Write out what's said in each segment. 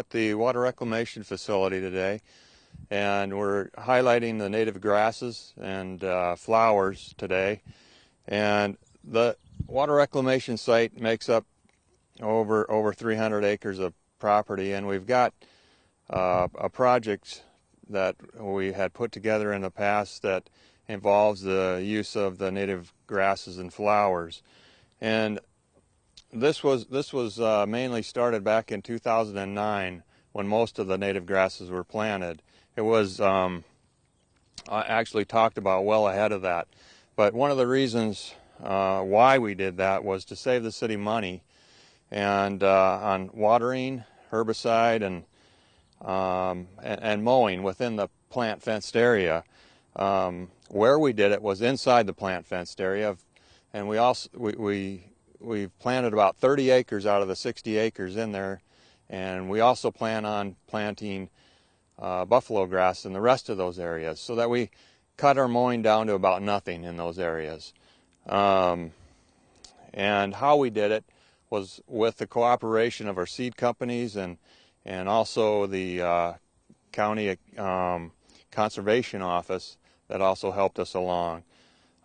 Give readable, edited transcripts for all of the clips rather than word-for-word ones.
at the water reclamation facility today, and we're highlighting the native grasses and flowers today. And the water reclamation site makes up over 300 acres of property, and we've got a project that we had put together in the past that involves the use of the native grasses and flowers. And this was mainly started back in 2009 when most of the native grasses were planted. It was actually talked about well ahead of that. But one of the reasons why we did that was to save the city money and on watering, herbicide, and mowing within the plant fenced area. Where we did it was inside the plant fenced area, and we've planted about 30 acres out of the 60 acres in there, and we also plan on planting buffalo grass in the rest of those areas, so that we cut our mowing down to about nothing in those areas. And how we did it was with the cooperation of our seed companies and also the county conservation office that also helped us along.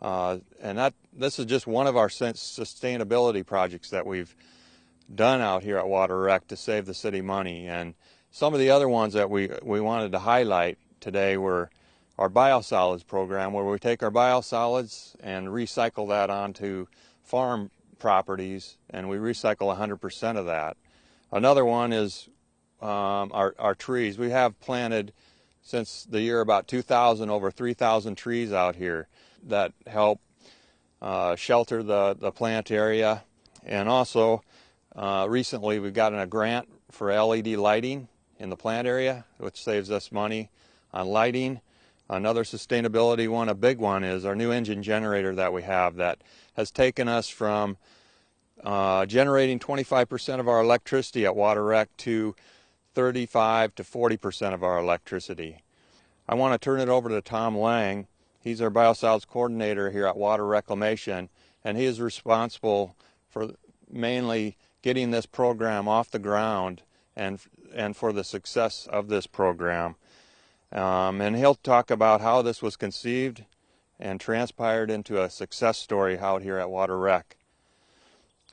And this is just one of our sustainability projects that we've done out here at Water Rec to save the city money. And some of the other ones that we wanted to highlight today were our biosolids program, where we take our biosolids and recycle that onto farm properties, and we recycle 100% of that. Another one is our trees. We have planted since the year about 2000 over 3,000 trees out here that help shelter the plant area. And also recently we've gotten a grant for LED lighting in the plant area, which saves us money on lighting. Another sustainability one, a big one, is our new engine generator that we have that has taken us from generating 25% of our electricity at Water Rec to 35 to 40% of our electricity. I want to turn it over to Tom Lang. He's our biosolids coordinator here at Water Reclamation, and he is responsible for mainly getting this program off the ground and for the success of this program. And he'll talk about how this was conceived and transpired into a success story out here at Water Rec,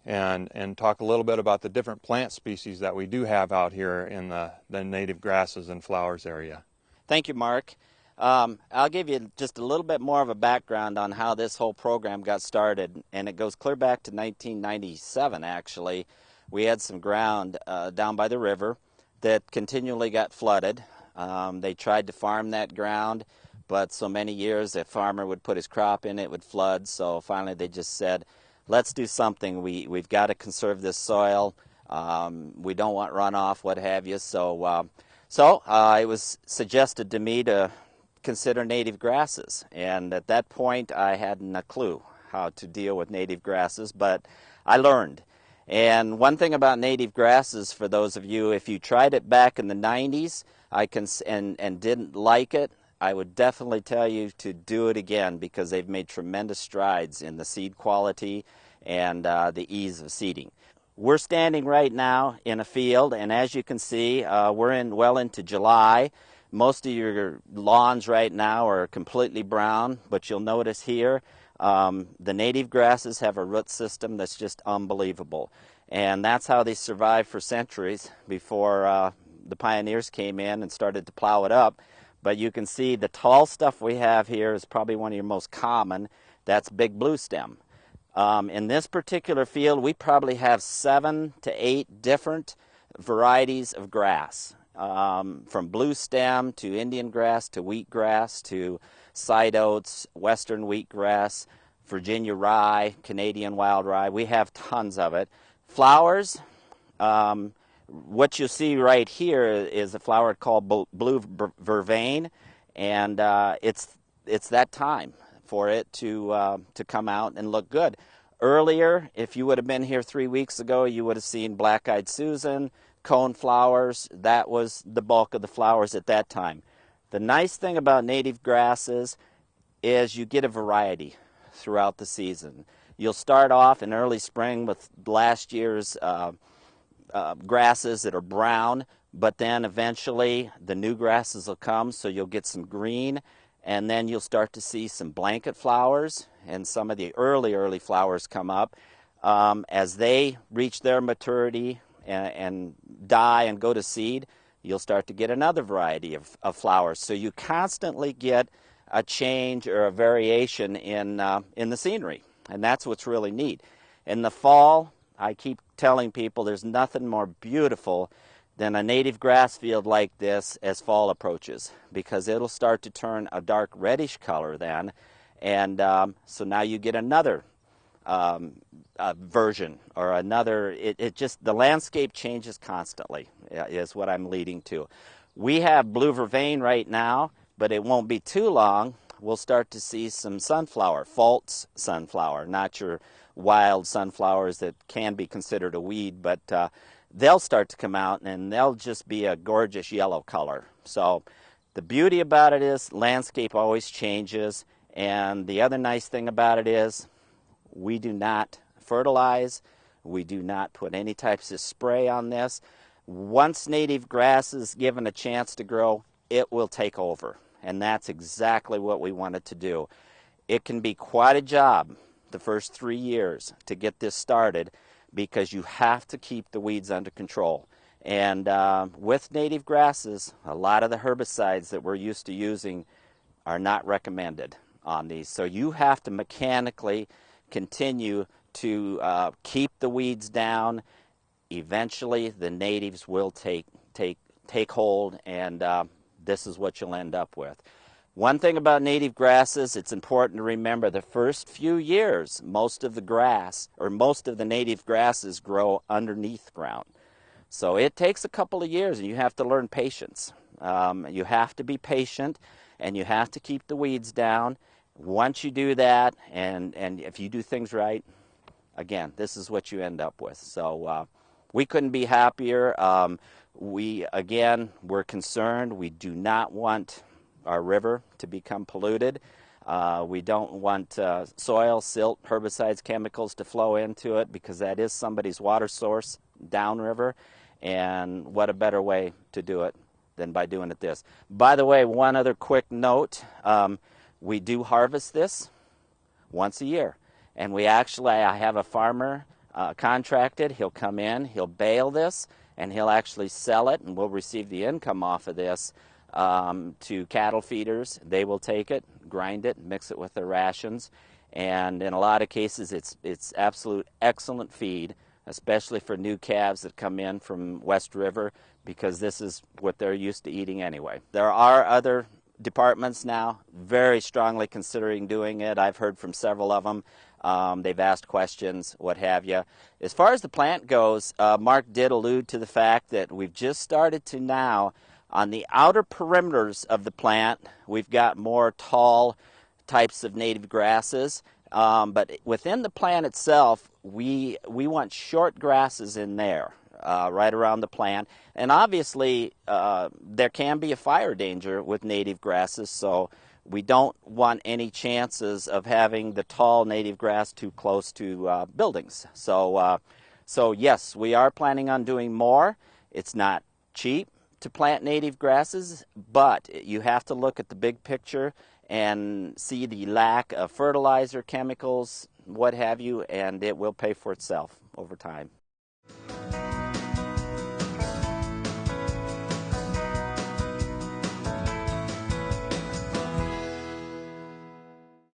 and talk a little bit about the different plant species that we do have out here in the native grasses and flowers area. Thank you, Mark. I'll give you just a little bit more of a background on how this whole program got started, and it goes clear back to 1997, actually. We had some ground down by the river that continually got flooded. They tried to farm that ground, but so many years a farmer would put his crop in, it would flood, so finally they just said, let's do something. We've got to conserve this soil. We don't want runoff, what have you. So it was suggested to me to consider native grasses, and at that point I hadn't a clue how to deal with native grasses, but I learned. And one thing about native grasses, for those of you, if you tried it back in the 90s and didn't like it, I would definitely tell you to do it again, because they've made tremendous strides in the seed quality and the ease of seeding. We're standing right now in a field, and as you can see, we're well into July. Most of your lawns right now are completely brown, but you'll notice here the native grasses have a root system that's just unbelievable. And that's how they survived for centuries before the pioneers came in and started to plow it up. But you can see the tall stuff we have here is probably one of your most common. That's big blue stem. In this particular field, we probably have 7 to 8 different varieties of grass, from blue stem to Indian grass to wheatgrass to side oats, western wheatgrass, Virginia rye, Canadian wild rye. We have tons of it. Flowers, what you see right here is a flower called blue vervain, and it's that time for it to come out and look good. Earlier, if you would have been here 3 weeks ago, you would have seen black-eyed Susan, cone flowers. That was the bulk of the flowers at that time. The nice thing about native grasses is you get a variety throughout the season. You'll start off in early spring with last year's grasses that are brown, but then eventually the new grasses will come, so you'll get some green, and then you'll start to see some blanket flowers, and some of the early flowers come up. As they reach their maturity and die and go to seed, you'll start to get another variety of flowers. So you constantly get a change or a variation in the scenery, and that's what's really neat. In the fall, I keep telling people there's nothing more beautiful than a native grass field like this as fall approaches, because it'll start to turn a dark reddish color then, and so now you get another version or another. It just, the landscape changes constantly is what I'm leading to. We have blue vervain right now, but it won't be too long. We'll start to see some sunflower, false sunflower, not your wild sunflowers that can be considered a weed, but they'll start to come out and they'll just be a gorgeous yellow color. So the beauty about it is landscape always changes, and the other nice thing about it is we do not fertilize, we do not put any types of spray on this. Once native grass is given a chance to grow, it will take over, and that's exactly what we wanted to do. It can be quite a job the first 3 years to get this started, because you have to keep the weeds under control. And with native grasses, a lot of the herbicides that we're used to using are not recommended on these. So you have to mechanically continue to keep the weeds down. Eventually the natives will take hold, and this is what you'll end up with. One thing about native grasses, it's important to remember the first few years, most of the grass, or most of the native grasses, grow underneath ground. So it takes a couple of years, and you have to learn patience. You have to be patient, and you have to keep the weeds down. Once you do that, and if you do things right, again, this is what you end up with. So we couldn't be happier. We're concerned. We do not want our river to become polluted. We don't want soil, silt, herbicides, chemicals to flow into it, because that is somebody's water source downriver. And what a better way to do it than by doing it this. By the way, one other quick note, we do harvest this once a year. And I have a farmer contracted. He'll come in, he'll bale this, and he'll actually sell it, and we'll receive the income off of this to cattle feeders. They will take it, grind it, mix it with their rations, and in a lot of cases it's absolute excellent feed, especially for new calves that come in from West River, because this is what they're used to eating anyway. There are other departments now very strongly considering doing it. I've heard from several of them. They've asked questions, what have you. As far as the plant goes, Mark did allude to the fact that we've just started to now, on the outer perimeters of the plant, we've got more tall types of native grasses. But within the plant itself, we want short grasses in there, right around the plant. And obviously, there can be a fire danger with native grasses, so we don't want any chances of having the tall native grass too close to buildings. So yes, we are planning on doing more. It's not cheap to plant native grasses, but you have to look at the big picture and see the lack of fertilizer, chemicals, what have you, and it will pay for itself over time.